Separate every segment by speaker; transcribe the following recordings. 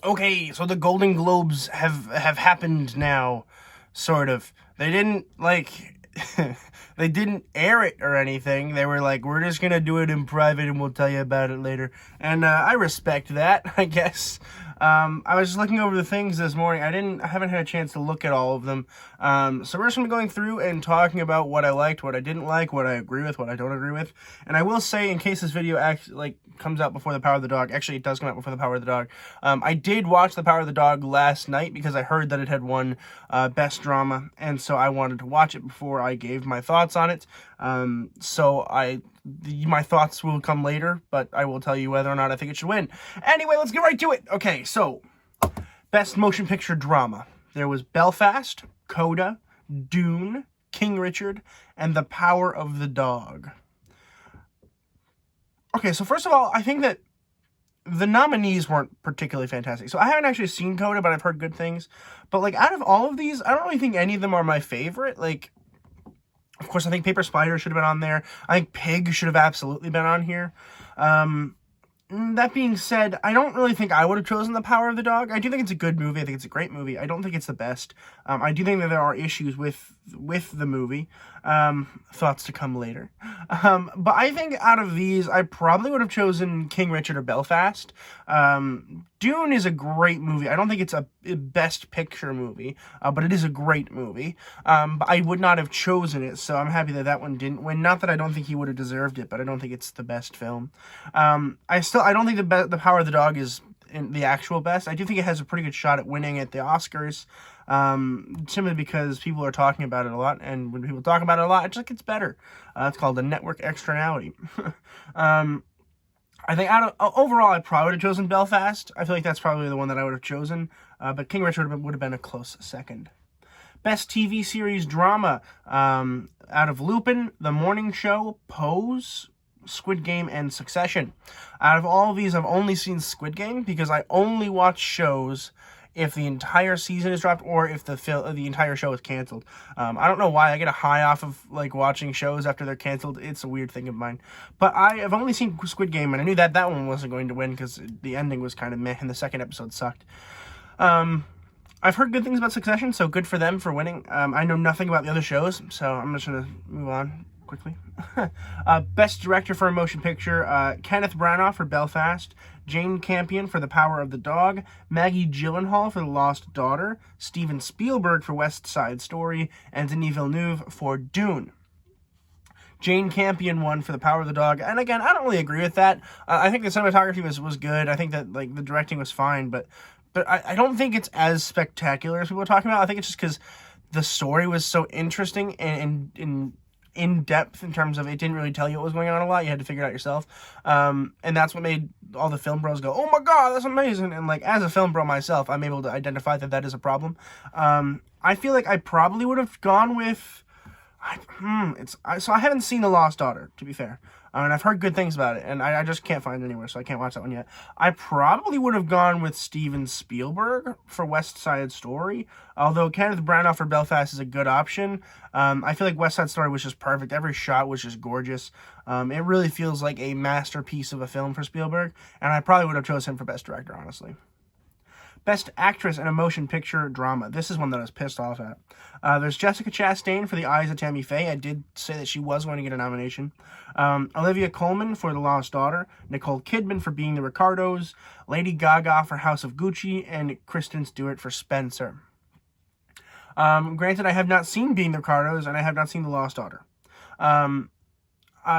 Speaker 1: Okay, so the Golden Globes have happened now, sort of. They didn't, they didn't air it or anything. They were like, we're just gonna do it in private and we'll tell you about it later. And I respect that, I guess. I was just looking over the things this morning. I haven't had a chance to look at all of them. So we're just gonna be going through and talking about what I liked, what I didn't like, what I agree with, what I don't agree with. And I will say, in case this video actually comes out before The Power of the Dog, actually it does come out before The Power of the Dog. I did watch The Power of the Dog last night because I heard that it had won Best Drama, and so I wanted to watch it before I gave my thoughts on it. My thoughts will come later, but I will tell you whether or not I think it should win. Anyway, let's get right to it. Okay, so Best Motion Picture Drama. There was Belfast, Coda, Dune, King Richard, and The Power of the Dog. Okay, so first of all, I think that the nominees weren't particularly fantastic. So I haven't actually seen Coda, but I've heard good things. But, out of all of these, I don't really think any of them are my favorite. Of course, I think Paper Spider should have been on there. I think Pig should have absolutely been on here. That being said, I don't really think I would have chosen The Power of the Dog. I do think it's a good movie. I think it's a great movie. I don't think it's the best. I do think that there are issues with the movie. Thoughts to come later. But I think out of these, I probably would have chosen King Richard or Belfast. Dune is a great movie. I don't think it's a best picture movie, but it is a great movie. But I would not have chosen it, so I'm happy that that one didn't win. Not that I don't think he would have deserved it, but I don't think it's the best film. I don't think The Power of the Dog is the actual best. I do think it has a pretty good shot at winning at the Oscars, simply because people are talking about it a lot, and when people talk about it a lot, it just gets better. It's called a network externality. I think overall, I probably would have chosen Belfast. I feel like that's probably the one that I would have chosen, but King Richard would have been a close second. Best TV series drama, out of Lupin, The Morning Show, Pose, Squid Game, and Succession. Out of all of these, I've only seen Squid Game because I only watch shows if the entire season is dropped or if the entire show is canceled. I don't know why. I get a high off of watching shows after they're canceled. It's a weird thing of mine. But I have only seen Squid Game, and I knew that one wasn't going to win because the ending was kind of meh and the second episode sucked. I've heard good things about Succession, so good for them for winning. I know nothing about the other shows, so I'm just going to move on quickly. Best Director for a Motion Picture, Kenneth Branagh for Belfast, Jane Campion for The Power of the Dog, Maggie Gyllenhaal for The Lost Daughter, Steven Spielberg for West Side Story, and Denis Villeneuve for Dune. Jane Campion won for The Power of the Dog, and again, I don't really agree with that. I think the cinematography was good. I think that the directing was fine, but I don't think it's as spectacular as people are talking about. I think it's just because the story was so interesting and in depth in terms of it didn't really tell you what was going on a lot. You had to figure it out yourself. And that's what made all the film bros go, oh my God, that's amazing. And as a film bro myself, I'm able to identify that is a problem. I feel like I probably would have gone with, so I haven't seen The Lost Daughter, to be fair. And I've heard good things about it, and I just can't find it anywhere, so I can't watch that one yet. I probably would have gone with Steven Spielberg for West Side Story, although Kenneth Branagh for Belfast is a good option. I feel like West Side Story was just perfect. Every shot was just gorgeous. It really feels like a masterpiece of a film for Spielberg, and I probably would have chosen him for Best Director, honestly. Best Actress in a Motion Picture Drama. This is one that I was pissed off at. There's Jessica Chastain for The Eyes of Tammy Faye. I did say that she was going to get a nomination. Olivia Colman for The Lost Daughter. Nicole Kidman for Being the Ricardos. Lady Gaga for House of Gucci. And Kristen Stewart for Spencer. Granted, I have not seen Being the Ricardos, and I have not seen The Lost Daughter.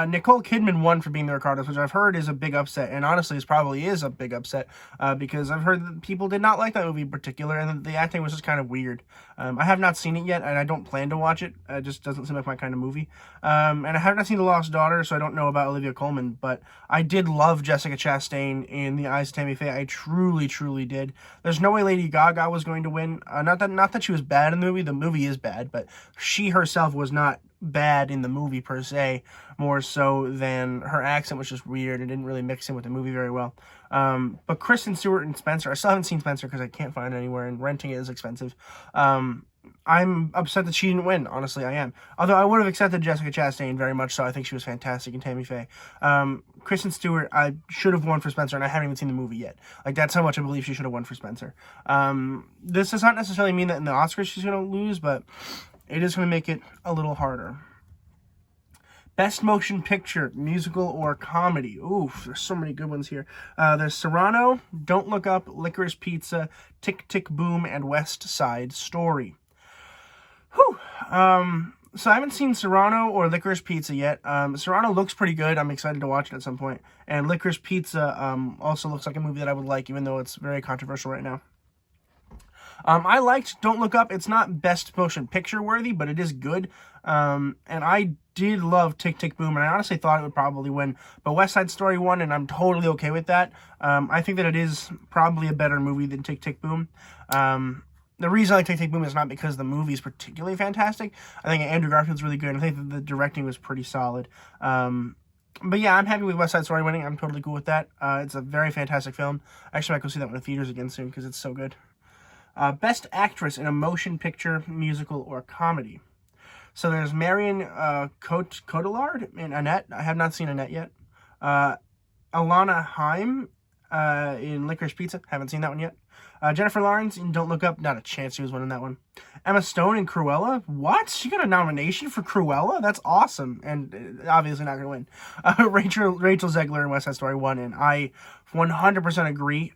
Speaker 1: Nicole Kidman won for Being the Ricardos, which I've heard is a big upset, and honestly, it probably is a big upset, because I've heard that people did not like that movie in particular, and the acting was just kind of weird. I have not seen it yet, and I don't plan to watch it. It just doesn't seem like my kind of movie. And I have not seen The Lost Daughter, so I don't know about Olivia Colman, but I did love Jessica Chastain in The Eyes of Tammy Faye. I truly, truly did. There's no way Lady Gaga was going to win. Not that she was bad in the movie. The movie is bad, but she herself was not bad in the movie per se, more so than her accent was just weird and didn't really mix in with the movie very well. But Kristen Stewart and Spencer, I still haven't seen Spencer because I can't find it anywhere, and renting it is expensive. I'm upset that she didn't win. Honestly, I am. Although I would have accepted Jessica Chastain very much so. I think she was fantastic in Tammy Faye. Kristen Stewart, I should have won for Spencer, and I haven't even seen the movie yet. Like, that's how much I believe she should have won for Spencer. This does not necessarily mean that in the Oscars she's going to lose, but it is going to make it a little harder. Best Motion Picture, Musical or Comedy. Oof, there's so many good ones here. There's Serrano, Don't Look Up, Licorice Pizza, Tick, Tick, Boom, and West Side Story. Whew. So I haven't seen Serrano or Licorice Pizza yet. Serrano looks pretty good. I'm excited to watch it at some point. And Licorice Pizza also looks like a movie that I would like, even though it's very controversial right now. I liked Don't Look Up. It's not Best Motion Picture worthy, but it is good. And I did love Tick, Tick, Boom, and I honestly thought it would probably win. But West Side Story won, and I'm totally okay with that. I think that it is probably a better movie than Tick, Tick, Boom. The reason I like Tick, Tick, Boom is not because the movie is particularly fantastic. I think Andrew Garfield's really good, and I think that the directing was pretty solid. But yeah, I'm happy with West Side Story winning. I'm totally cool with that. It's a very fantastic film. Actually, I might go see that one in theaters again soon because it's so good. Best Actress in a Motion Picture, Musical, or Comedy. So there's Marion Cotillard and Annette. I have not seen Annette yet. Alana Haim in Licorice Pizza. Haven't seen that one yet. Jennifer Lawrence in Don't Look Up. Not a chance she was winning that one. Emma Stone in Cruella. What? She got a nomination for Cruella? That's awesome. And obviously not going to win. Rachel Zegler in West Side Story won, and I 100% agree.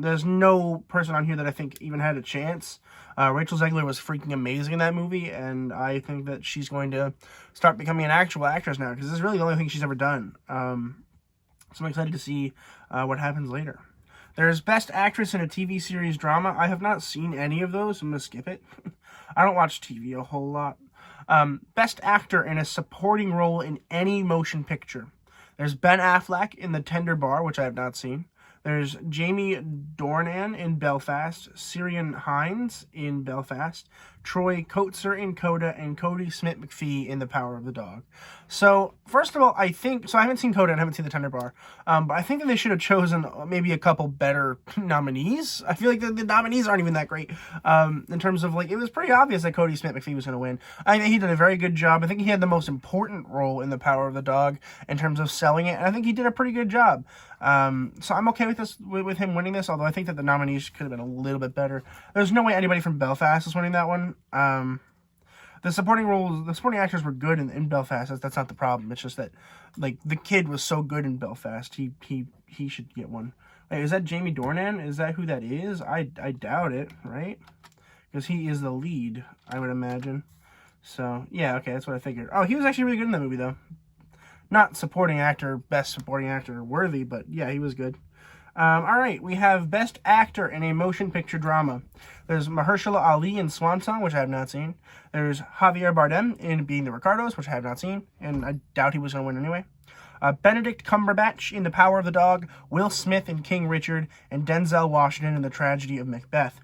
Speaker 1: There's no person on here that I think even had a chance. Rachel Zegler was freaking amazing in that movie, and I think that she's going to start becoming an actual actress now, because this is really the only thing she's ever done. So I'm excited to see what happens later. There's Best Actress in a TV Series Drama. I have not seen any of those, so I'm going to skip it. I don't watch TV a whole lot. Best Actor in a Supporting Role in any Motion Picture. There's Ben Affleck in The Tender Bar, which I have not seen. There's Jamie Dornan in Belfast, Ciarán Hinds in Belfast, Troy Kotsur in Coda, and Cody Smith-McPhee in The Power of the Dog. So, first of all, I haven't seen Coda and I haven't seen The Tender Bar, but I think that they should have chosen maybe a couple better nominees. I feel like the nominees aren't even that great, in terms of, like, it was pretty obvious that Cody Smith-McPhee was going to win. I think he did a very good job. I think he had the most important role in The Power of the Dog in terms of selling it, and I think he did a pretty good job. So I'm okay with this, with him winning this, although I think that the nominees could have been a little bit better. There's no way anybody from Belfast is winning that one. The supporting actors were good in Belfast. That's not the problem. It's just that, like, the kid was so good in Belfast. He should get one. Wait, is that Jamie Dornan? Is that who that is? I doubt it, right? Because he is the lead, I would imagine. So, yeah, okay, that's what I figured. Oh, he was actually really good in that movie, though. Not supporting actor, best supporting actor worthy, but yeah, he was good. All right, we have Best Actor in a Motion Picture Drama. There's Mahershala Ali in Swan Song, which I have not seen. There's Javier Bardem in Being the Ricardos, which I have not seen, and I doubt he was going to win anyway. Benedict Cumberbatch in The Power of the Dog, Will Smith in King Richard, and Denzel Washington in The Tragedy of Macbeth.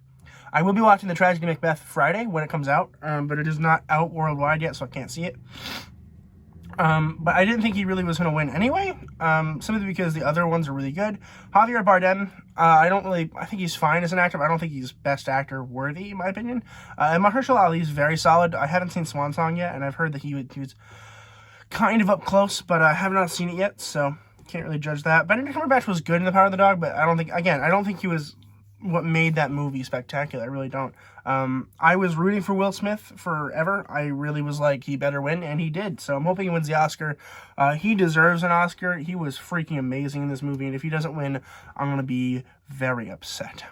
Speaker 1: I will be watching The Tragedy of Macbeth Friday when it comes out, but it is not out worldwide yet, so I can't see it. But I didn't think he really was going to win anyway, simply because the other ones are really good. Javier Bardem, I think he's fine as an actor, but I don't think he's Best Actor worthy, in my opinion. And Mahershala Ali is very solid. I haven't seen Swan Song yet, and I've heard that he was kind of up close, but I have not seen it yet, so can't really judge that. Benedict Cumberbatch was good in The Power of the Dog, but I don't think he was what made that movie spectacular. I really don't. I was rooting for Will Smith forever. I really was like, he better win, and he did. So I'm hoping he wins the Oscar. He deserves an Oscar. He was freaking amazing in this movie, and if he doesn't win, I'm going to be very upset.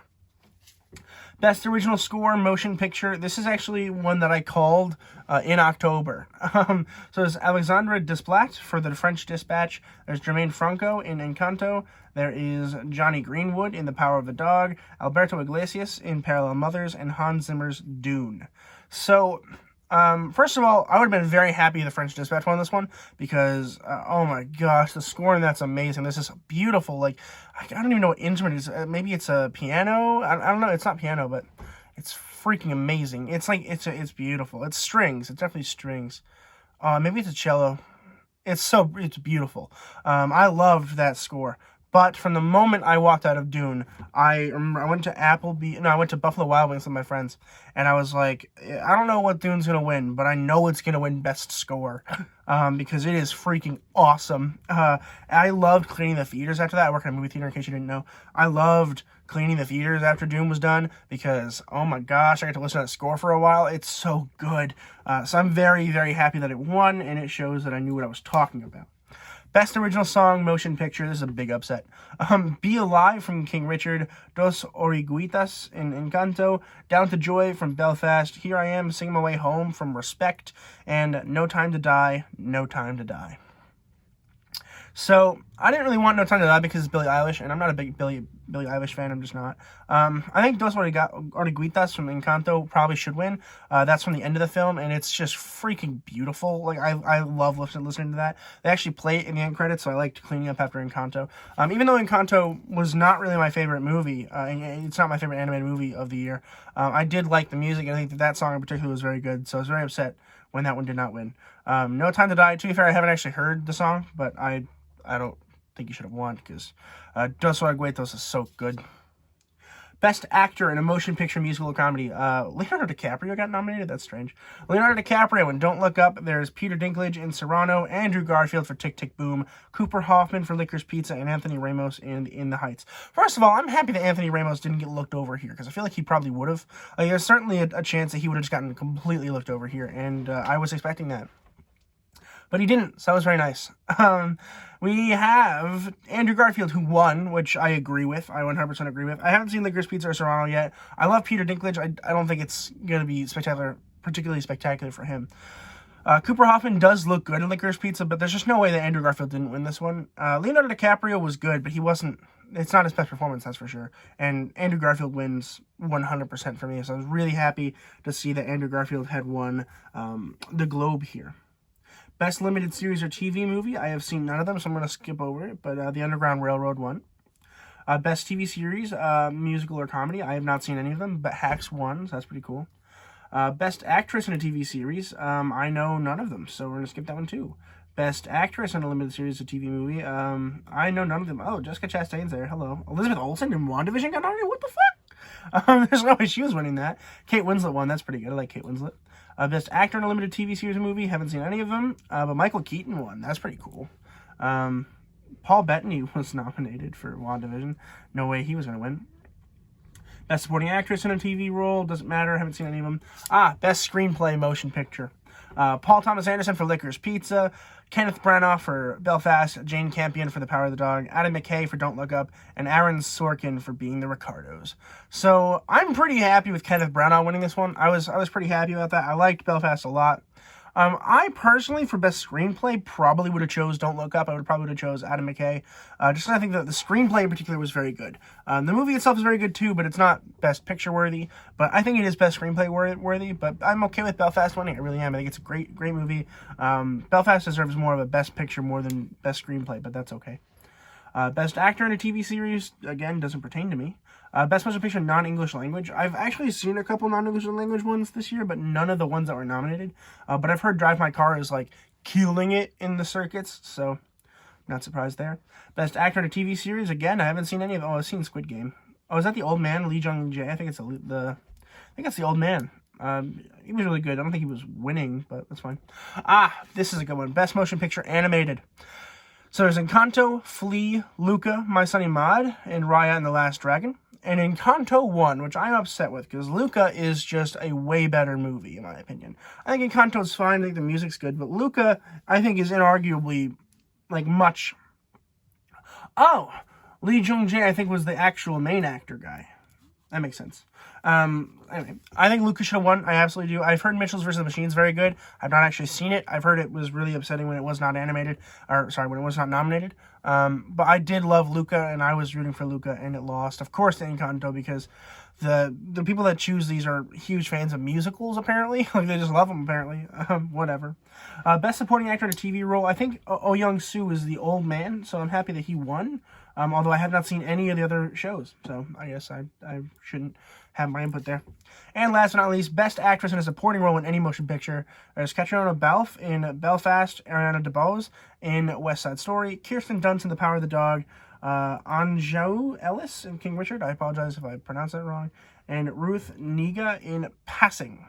Speaker 1: Best Original Score, Motion Picture. This is actually one that I called in October. So there's Alexandre Desplat for The French Dispatch. There's Jermaine Franco in Encanto. There is Johnny Greenwood in The Power of the Dog. Alberto Iglesias in Parallel Mothers. And Hans Zimmer's Dune. So, first of all, I would have been very happy The French Dispatch won this one because, oh my gosh, the score in that's amazing. This is beautiful. Like, I don't even know what instrument it is. Maybe it's a piano. I don't know. It's not piano, but it's freaking amazing. It's like, it's beautiful. It's strings. It's definitely strings. Maybe it's a cello. It's beautiful. I loved that score. But from the moment I walked out of Dune, I remember I went to Buffalo Wild Wings with my friends, and I was like, I don't know what Dune's gonna win, but I know it's gonna win Best Score, because it is freaking awesome. I loved cleaning the theaters after that. I work in a movie theater, in case you didn't know. I loved cleaning the theaters after Dune was done because, oh my gosh, I got to listen to that score for a while. It's so good. So I'm very, very happy that it won, and it shows that I knew what I was talking about. Best Original Song, Motion Picture. This is a big upset. Be Alive from King Richard. Dos Oruguitas in Encanto. Down to Joy from Belfast. Here I Am, Singing My Way Home from Respect. And No Time to Die, No Time to Die. So, I didn't really want No Time to Die because it's Billie Eilish, and I'm not a big Billie Eilish fan, I'm just not. I think Dos Oruguitas from Encanto probably should win. That's from the end of the film, and it's just freaking beautiful. Like, I love listening to that. They actually play it in the end credits, so I liked cleaning up after Encanto. Even though Encanto was not really my favorite movie, and it's not my favorite animated movie of the year, I did like the music, and I think that song in particular was very good, so I was very upset when that one did not win. No Time to Die, to be fair, I haven't actually heard the song, but I don't think you should have won because Dos Oruguitas is so good. Best Actor in a Motion Picture, Musical, or Comedy. Leonardo DiCaprio got nominated? That's strange. Leonardo DiCaprio in Don't Look Up. There's Peter Dinklage in Serrano, Andrew Garfield for Tick, Tick, Boom, Cooper Hoffman for Licorice Pizza, and Anthony Ramos in The Heights. First of all, I'm happy that Anthony Ramos didn't get looked over here because I feel like he probably would have. There's certainly a chance that he would have just gotten completely looked over here, and I was expecting that. But he didn't, so that was very nice. We have Andrew Garfield, who won, which I agree with. I 100% agree with. I haven't seen Licorice Pizza or Serrano yet. I love Peter Dinklage. I don't think it's going to be particularly spectacular for him. Cooper Hoffman does look good in Licorice Pizza, but there's just no way that Andrew Garfield didn't win this one. Leonardo DiCaprio was good, but he wasn't. It's not his best performance, that's for sure. And Andrew Garfield wins 100% for me, so I was really happy to see that Andrew Garfield had won the Globe here. Best Limited Series or TV Movie. I have seen none of them, so I'm going to skip over it. But The Underground Railroad won. Best TV Series, Musical or Comedy. I have not seen any of them, but Hacks won, so that's pretty cool. Best Actress in a TV Series. I know none of them, so we're going to skip that one too. Best Actress in a Limited Series or TV Movie. I know none of them. Oh, Jessica Chastain's there. Hello. Elizabeth Olsen in WandaVision got nominated? What the fuck? There's no way she was winning that. Kate Winslet won. That's pretty good. I like Kate Winslet. Best Actor in a Limited TV Series or Movie. Haven't seen any of them. But Michael Keaton won. That's pretty cool. Paul Bettany was nominated for WandaVision. No way he was going to win. Best Supporting Actress in a TV Role. Doesn't matter. Haven't seen any of them. Best Screenplay Motion Picture. Paul Thomas Anderson for Licorice Pizza. Kenneth Branagh for Belfast. Jane Campion for The Power of the Dog. Adam McKay for Don't Look Up. And Aaron Sorkin for Being the Ricardos. So I'm pretty happy with Kenneth Branagh winning this one. I was pretty happy about that. I liked Belfast a lot. I personally, for Best Screenplay, probably would have chose Don't Look Up. I probably would have chose Adam McKay. Just because I think that the screenplay in particular was very good. The movie itself is very good too, but it's not Best Picture worthy. But I think it is Best Screenplay worthy. But I'm okay with Belfast winning. I really am. I think it's a great movie. Belfast deserves more of a Best Picture more than Best Screenplay, but that's okay. Best Actor in a TV Series, again, doesn't pertain to me. Best Motion Picture Non-English Language. I've actually seen a couple non-English language ones this year, but none of the ones that were nominated. But I've heard Drive My Car is, like, killing it in the circuits, so not surprised there. Best Actor in a TV Series, again, I haven't seen any of them. Oh, I've seen Squid Game. Oh, is that the old man, Lee Jung-jae? I think it's the old man. He was really good. I don't think he was winning, but that's fine. This is a good one. Best Motion Picture Animated. So there's Encanto, Flea, Luca, My Sunny Maud, and Raya and the Last Dragon. And Encanto won, which I'm upset with, because Luca is just a way better movie, in my opinion. I think Encanto's fine, I think the music's good, but Luca, I think, is inarguably, like, much... Oh! Lee Jung-jae, I think, was the actual main actor guy. That makes sense. Anyway, I think Luca should have won. I absolutely do. I've heard Mitchell's vs. the Machines very good. I've not actually seen it. I've heard it was really upsetting when it was not animated. When it was not nominated. But I did love Luca, and I was rooting for Luca, and it lost. Of course, to Encanto, because the people that choose these are huge fans of musicals, apparently. Like, they just love them, apparently. Whatever. Best Supporting Actor in a TV Role. I think Oh Young-soo is the old man, so I'm happy that he won. Although I have not seen any of the other shows, so I guess I shouldn't have my input there. And last but not least, Best Actress in a Supporting Role in any motion picture. There's Catriona Balfe in Belfast, Ariana DeBose in West Side Story, Kirsten Dunst in The Power of the Dog, Anjou Ellis in King Richard. I apologize if I pronounced that wrong. And Ruth Negga in Passing.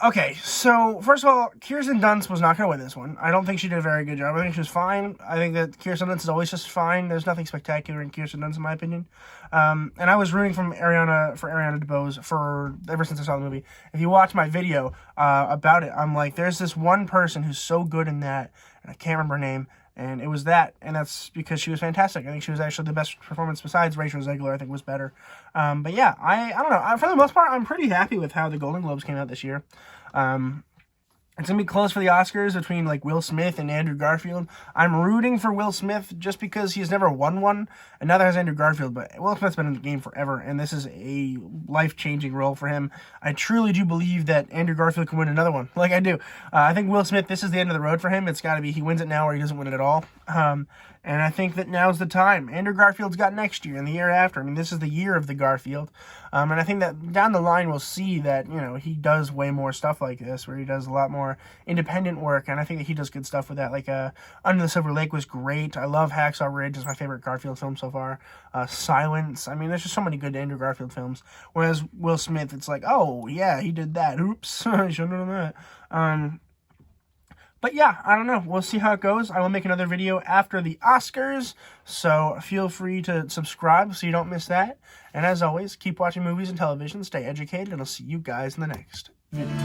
Speaker 1: Okay, so first of all, Kirsten Dunst was not going to win this one. I don't think she did a very good job. I think she was fine. I think that Kirsten Dunst is always just fine. There's nothing spectacular in Kirsten Dunst, in my opinion. And I was rooting for Ariana DeBose ever since I saw the movie. If you watch my video about it, I'm like, there's this one person who's so good in that, and I can't remember her name. And it was that, and that's because she was fantastic. I think she was actually the best performance besides Rachel Zegler. I think was better. But yeah, I don't know. For the most part, I'm pretty happy with how the Golden Globes came out this year. It's going to be close for the Oscars between, like, Will Smith and Andrew Garfield. I'm rooting for Will Smith just because he's never won one, and neither has Andrew Garfield, but Will Smith's been in the game forever, and this is a life-changing role for him. I truly do believe that Andrew Garfield can win another one, like I do. I think Will Smith, this is the end of the road for him. It's got to be he wins it now or he doesn't win it at all. And I think that now's the time. Andrew Garfield's got next year and the year after. I mean, this is the year of the Garfield. And I think that down the line we'll see that, you know, he does way more stuff like this, where he does a lot more independent work. And I think that he does good stuff with that. Like, Under the Silver Lake was great. I love Hacksaw Ridge. It's my favorite Garfield film so far. Silence. I mean, there's just so many good Andrew Garfield films. Whereas Will Smith, it's like, oh, yeah, he did that. Oops, I shouldn't have done that. But yeah, I don't know. We'll see how it goes. I will make another video after the Oscars, so feel free to subscribe so you don't miss that. And as always, keep watching movies and television, stay educated, and I'll see you guys in the next video.